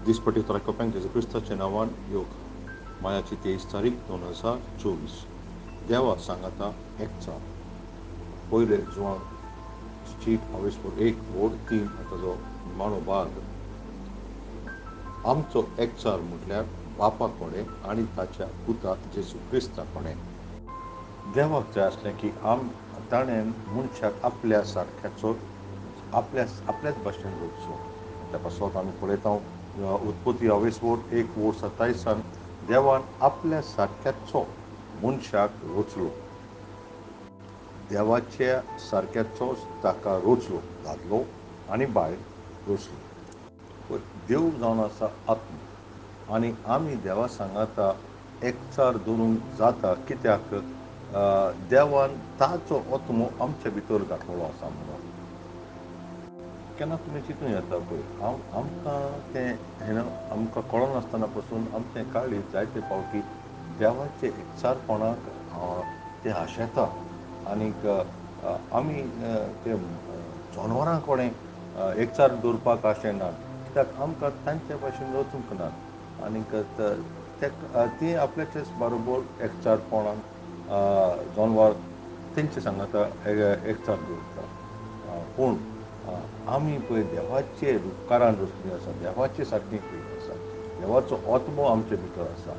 दिसपट्टी कोप्यांक जेजू क्रिस्ताच्या नांवान योग मायाची 23 तारीख 2024. देवा सांगाता एकचार पयले जुवान शीट आवेसपूर 1 वोड 3 ताजो निमाणो भाग. आमचो एकचार म्हटल्यार बापा कोडें आनी ताच्या पुता जेजू क्रिस्ता कोडें. देवाक जाय आसलें की ताणें मनशाक आपल्या सारक्याचो आपल्याच भाशेन रचचो. त्या पासत आमी पळयता उत्पत्ती आवेसवोड 1 वोड 27 देवान आपल्या सारक्याचो मनशाक रचलो. देवाच्या सारक्याचोच ताका रचलो, दादलो आनी बायल रचली. देव जावन आसा आत्म आनी आमी देवा सांगाता एकचार दवरूंक जाता कित्याक देवान ताचो आत्मो आमच्या भितर घातलेलो आसा म्हणून. केन्ना तुमी चिंतूं येता पळय आमकां तें आमकां कळनासतना पासून आमचें काळीज जायते फावटी देवाचे एकचारपणाक ते आशेता आनीक आमी ते जनवरां कोडें एकचार दवरपाक आशेनात कित्याक आमकां तांचे भाशेन रचूंक नात आनीक ती आपल्याच्याच बरोबर एकचारपणान जनवार तेंचे सांगाता एकचार दवरता. पूण आमी पळय देवाचे उपकारान रचली आसा, देवाचे सारकी केल्ली आसा, देवाचो आत्मो आमचे भितर आसा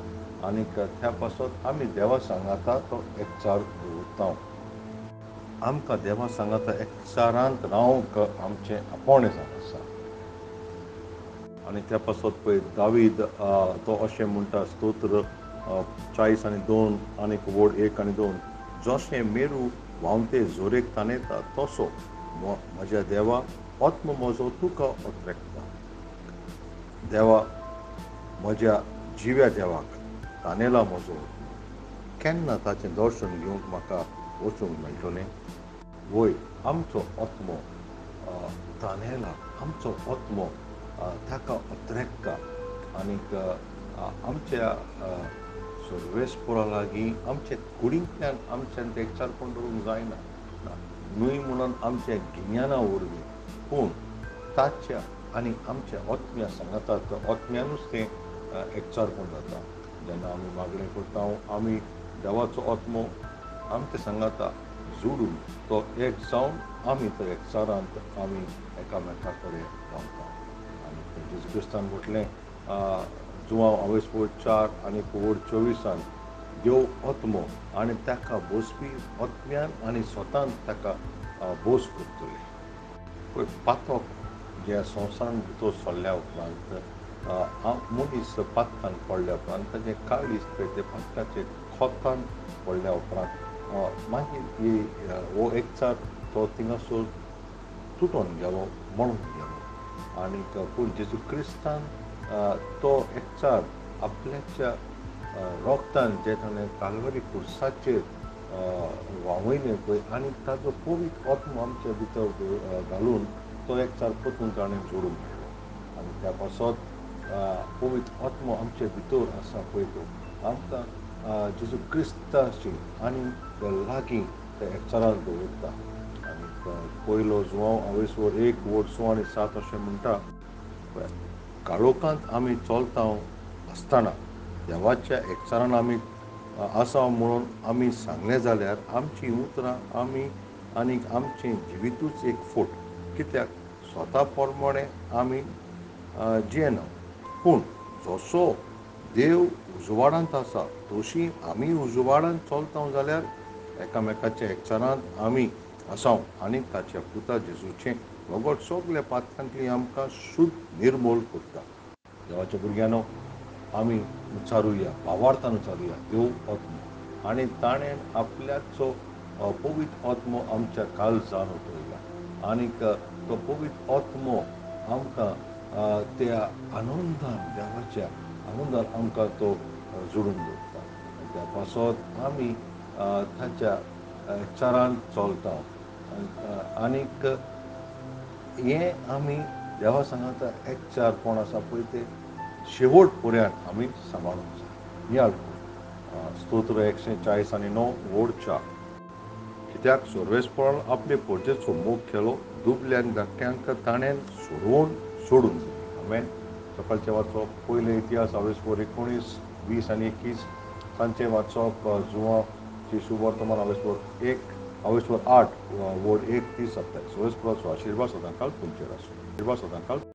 आनीक त्या पासत आमी देवा सांगाता तो एकचार दवरता. आमकां देवा सांगाता एकचारांत रावंक आमचें आपोणे जावन आसा. आनी त्या पासत पळय दावीद तो अशें म्हणटा स्तोत्र 42 आनीक वोड 1 आनी 2 जशें मेरू व्हांवते जोरेक ताणयता तसो म्हज्या देवा आत्म म्हजो तुका ओतरेकता. देवा म्हज्या जिव्या देवाक ताणेला म्हजो केन्ना ताचें दर्शन घेवंक म्हाका वचूंक मेळटलें. वय आमचो आत्मो ताणेला, आमचो आत्मो ताका ओतरेकता आनीक आमच्या सर्वेस्परा लागीं आमचे कुडींतल्यान आमच्यान तें एकचारपण दवरूंक जायना न्हय म्हणून आमचे गिन्याना वरवीं पूण ताच्या आनी आमच्या आत्म्या सांगातात आत्म्यानूच तें एकचारपण जाता. जेन्ना आमी मागणें करता आमी देवाचो आत्मो आमच्या सांगाता जोडून तो एक जावन आमी तो एकचारांत आमी एकामेका कडेन रावता. आनी जेजू क्रिस्तान म्हटलें जुवांव आवेसवोड 4 आनी वोड 24 देव आत्मो आनी ताका बसपी आत्म्यान आनी स्वतान ताका बोस करतले. पळय पातक जे संवसारान भितर सरल्या उपरांत मनीस पातकान पडल्या उपरांत ताचें काळीज ते पातकाचे खोतान पडल्या उपरांत मागीर हो एकचार तो थिंगासोर तुटोन गेलो, मळून गेलो आनीक पूण जेजू क्रिस्तान तो एकचार आपल्याच्या रोगतान जे ताणें काल्वरी क्रुसाचेर व्हांवयलें पळय आनी ताजो पवित्र आत्मो आमच्या भितर घालून तो एकचार परतून ताणें जोडून दिलो. आनी त्या पासत पवित्र आत्मो आमचे भितर आसा पळय तो आमकां जेजू क्रिस्ताची आनी लागीं ते एकचारार दवरता. आनीक पयलो जुवांव आवेसवोड 1 वोड 6 आनी 7 अशें म्हणटा काळोखांत आमी चलता आसतना देवाच्या एकचारान आमी आसा म्हणून आमी सांगलें जाल्यार आमचीं उतरां आमी आनीक आमचें जिवितूच एक फोट कित्याक स्वता प्रमाणें आमी जियेना पूण जसो देव उजवाडांत आसा तशी आमी उजवाडांत चलता जाल्यार एकामेकाच्या एकचारांत आमी आसा आनी ताच्या पुता जेजूचें वगत सगल्या पातकांतली आमकां शुद्ध निर्मूल करता. देवाच्या भुरग्यांनो आमी उचारुया भावार्थान उचारुया देव आत्मो आनी ताणें आपल्याचो पवित्र आत्मो आमच्या काळजान उतरयला आनीक तो पवित्र आत्मो आमकां त्या आनंदान देवाच्या आनंदान आमकां तो जोडून दवरता. त्या पासत आमी ताच्या एकचारान चलता आनीक हें आमी देवा सांगाता एकचारपण आसा पळय तें शेवट पर्यंत आमी सांबाळूंक जाय. नियाळ करून स्तोत्र 140 आनी 9 वोड 4 कित्याक सर्वेस्परान आपले परजेचो मोग केलो दुबल्यान धाकट्यांक ताणें सोडून दिली. आमेन. सकाळचें वाचप, पयले इतिहास आवेसपर 19, 20 आनी 21, सांजचें वाचप जुवांची शुभ वर्तमान आवेसपर 1, आवेसपर 8, वोड 1, 30, 27. आशीर्वाद सदांकाळ तुमचेर आसूं. आशीर्वाद सदांकाळ